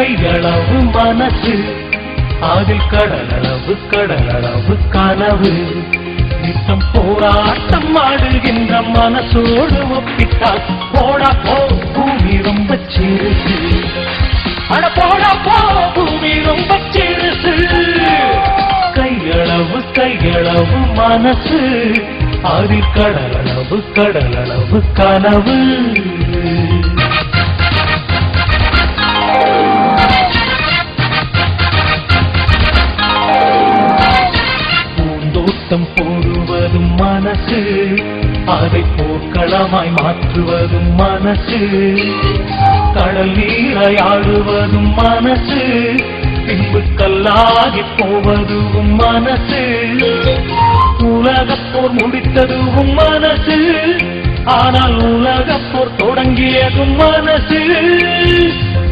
கையளவு மனசு அதில் கடலளவு கனவு நித்தம் போராட்டம் ஆடுகின்ற மனசோடு ஒப்பிட்டால் போடா போ பூமி ரொம்ப சிறுசு அட போடா போ பூமி ரொம்ப சிறுசு கையளவு மனசு அதில் கடலளவு கனவு பூந்தோட்டம் போடுவதும் மனசு அதை போர்க்களமாய் மாற்றுவதும் மனசு கடல் நீரை ஆடுவதும் மனசு பின்பு கல்லாகி போவதும் மனசு உலகப்போர் முடித்ததும் மனசு ஆனால் உலகப்போர் தொடங்கியதும் மனசு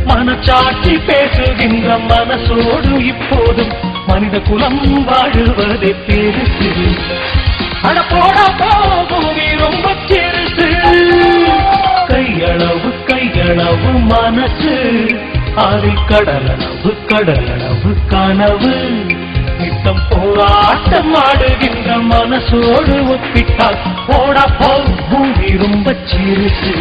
மனச்சாட்சி பேசுகின்ற மனசோடு இப்போதும் மனித குலம் வாழுவதை பெருசு அட போடா பூமி ரொம்ப சிறுசு கையளவு மனசு அதில் கடலளவு கனவு நித்தம் போராட்டம் ஆடுகின்ற மனசோடு ஒப்பிட்டால் போடா பூமி ரொம்ப சிறுசு